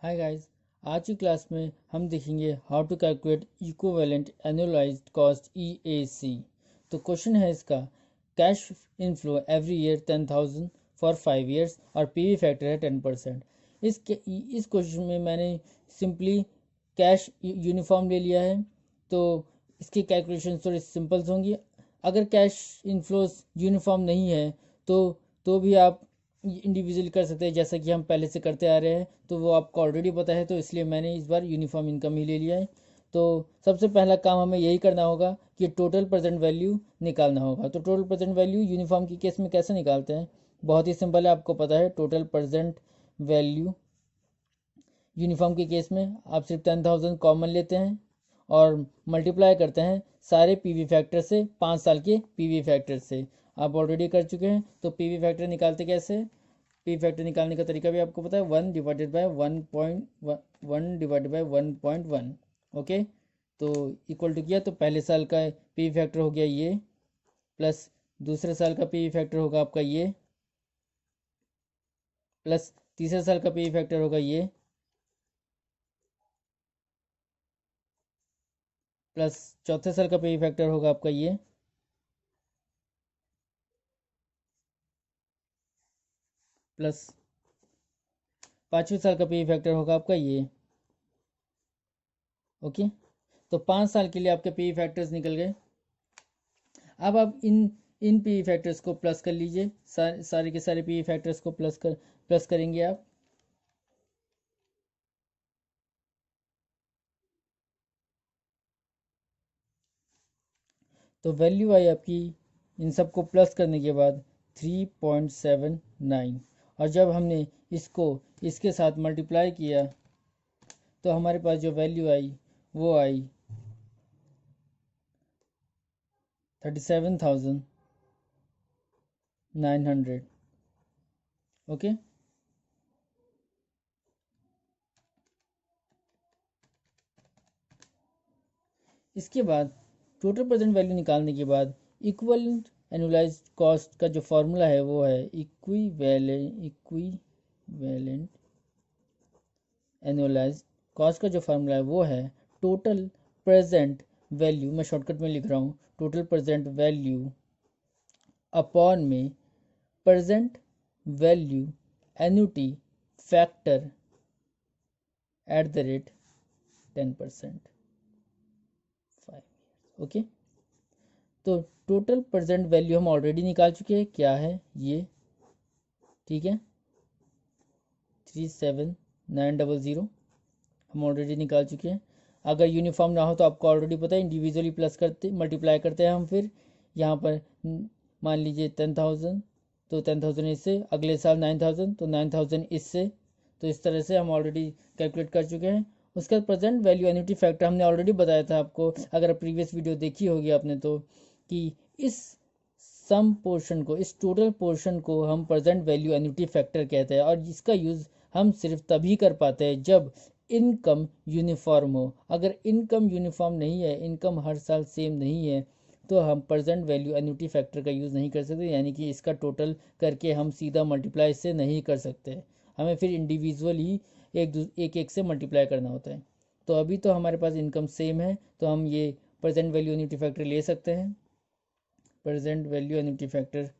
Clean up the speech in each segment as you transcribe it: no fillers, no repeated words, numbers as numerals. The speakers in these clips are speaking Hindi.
Hi guys. आज की क्लास में हम देखेंगे how to calculate equivalent annualised cost EAC। तो क्वेश्चन है इसका, cash inflow every year 10,000 for 5 years और पीवी फैक्टर है 10%। इस क्वेश्चन में मैंने सिंपली कैश यूनिफॉर्म ले लिया है, तो इसकी कैलकुलेशन थोड़ी सिंपल होंगी। अगर कैश इनफ्लोस यूनिफॉर्म नहीं है तो भी आप इंडिविजुअल कर सकते हैं, जैसा कि हम पहले से करते आ रहे हैं। तो वो आपको ऑलरेडी पता है, तो इसलिए मैंने इस बार यूनिफॉर्म इनकम ही ले लिया है। तो सबसे पहला काम हमें यही करना होगा कि टोटल प्रेजेंट वैल्यू निकालना होगा। तो टोटल प्रेजेंट वैल्यू यूनिफॉर्म की केस में कैसे निकालते हैं, बहुत ही सिंपल है, आपको पता है। टोटल प्रेजेंट वैल्यू यूनिफॉर्म के केस में आप सिर्फ 10,000 कॉमन लेते हैं और मल्टीप्लाई करते हैं सारे पीवी फैक्टर से, 5 साल के पीवी फैक्टर से। आप ऑलरेडी कर चुके हैं। तो पीवी फैक्टर निकालते कैसे, पी फैक्टर निकालने का तरीका भी आपको पता है, 1/1.1। ओके, तो इक्वल टू किया, तो पहले साल का पी फैक्टर हो गया ये, प्लस दूसरे साल का पी फैक्टर होगा आपका ये, प्लस तीसरे साल का पी फैक्टर होगा ये, प्लस चौथे साल का पी फैक्टर होगा आपका ये, प्लस पाँचवें साल का पी फैक्टर होगा आपका ये। ओके, तो 5 साल के लिए आपके पी फैक्टर्स निकल गए। अब आप इन पी फैक्टर्स को प्लस कर लीजिए, सारे के सारे पी फैक्टर्स को प्लस करेंगे आप। तो वैल्यू आई आपकी इन सबको प्लस करने के बाद 3.79। और जब हमने इसको इसके साथ मल्टीप्लाई किया तो हमारे पास जो वैल्यू आई वो आई 37,900। ओके, इसके बाद टोटल प्रेजेंट वैल्यू निकालने के बाद इक्विवेलेंट एनुअलाइज्ड कॉस्ट का जो फॉर्मूला है वो है इक्विवेलेंट एनुअलाइज्ड कॉस्ट का जो फार्मूला है वो है टोटल प्रेजेंट वैल्यू, मैं शॉर्टकट में लिख रहा हूँ, टोटल प्रेजेंट वैल्यू अपॉन में present value annuity factor at the rate 10%। Okay, तो टोटल प्रेजेंट वैल्यू हम ऑलरेडी निकाल चुके हैं, क्या है ये, ठीक है, 37,900 हम ऑलरेडी निकाल चुके हैं। अगर यूनिफॉर्म ना हो तो आपको ऑलरेडी पता है, इंडिविजुअली प्लस करते मल्टीप्लाई करते हैं हम। फिर यहाँ पर मान लीजिए 10,000, तो 10,000 इससे, अगले साल 9,000 तो 9,000 इससे। तो इस तरह से हम ऑलरेडी कैलकुलेट कर चुके हैं। उसका प्रेजेंट वैल्यू एन्युटी फैक्टर हमने ऑलरेडी बताया था आपको, अगर प्रीवियस वीडियो देखी होगी आपने तो, कि इस सम पोर्शन को, इस टोटल पोर्शन को हम प्रेजेंट वैल्यू एन्युटी फैक्टर कहते हैं। और इसका यूज़ हम सिर्फ तभी कर पाते हैं जब इनकम यूनिफॉर्म हो। अगर इनकम यूनिफॉर्म नहीं है, इनकम हर साल सेम नहीं है, तो हम प्रेजेंट वैल्यू एन्युटी फैक्टर का यूज़ नहीं कर सकते, यानी कि इसका टोटल करके हम सीधा मल्टीप्लाई इससे नहीं कर सकते। हमें फिर इंडिविजुअल ही एक से मल्टीप्लाई करना होता है। तो अभी तो हमारे पास इनकम सेम है, तो हम ये प्रेजेंट वैल्यू एन्युटी फैक्टर ले सकते हैं। प्रेजेंट वैल्यू एन्युटी फैक्टर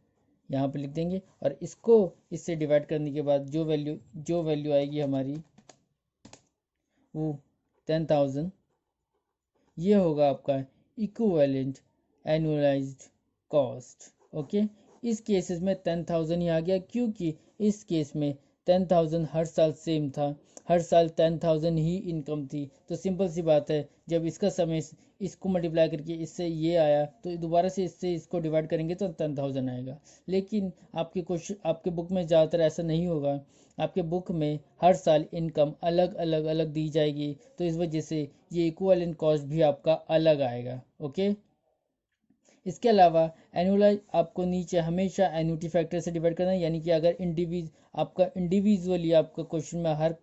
यहाँ पे लिख देंगे, और इसको इससे डिवाइड करने के बाद जो वैल्यू आएगी हमारी वो 10,000, ये होगा आपका इक्विवेलेंट एनुअलाइज्ड कॉस्ट। ओके, इस केसेस में 10,000 ही आ गया, क्योंकि इस केस में 10,000 हर साल सेम था, हर साल 10,000 ही इनकम थी। तो सिंपल सी बात है, जब इसका समय इसको मल्टीप्लाई करके इससे ये आया, तो दोबारा से इससे इसको डिवाइड करेंगे तो 10,000 आएगा। लेकिन आपके क्वेश्चन, आपके बुक में ज़्यादातर ऐसा नहीं होगा। आपके बुक में हर साल इनकम अलग अलग अलग दी जाएगी, तो इस वजह से ये इक्विवेलेंट कॉस्ट भी आपका अलग आएगा। ओके, इसके अलावा एनुअलाइज आपको नीचे हमेशा एन्युटी फैक्टर से डिवाइड करना है, यानी कि अगर आपका इंडिविजुअली आपका क्वेश्चन में हर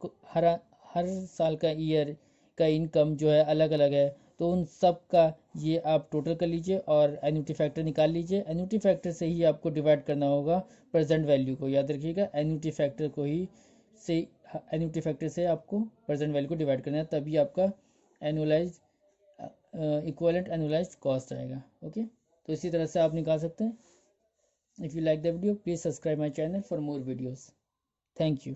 हर साल का ईयर का इनकम जो है अलग अलग है, तो उन सब का ये आप टोटल कर लीजिए और एन्युटी फैक्टर निकाल लीजिए। एन्युटी फैक्टर से ही आपको डिवाइड करना होगा प्रेजेंट वैल्यू को, याद रखिएगा, एन्युटी फैक्टर को ही से एन्युटी फैक्टर से आपको प्रेजेंट वैल्यू को डिवाइड करना है, तभी आपका एनुअलाइज इक्विवेलेंट एनुअलाइज्ड कॉस्ट आएगा। ओके, तो इसी तरह से आप निकाल सकते हैं। If you like the video please subscribe my channel for more videos. Thank you.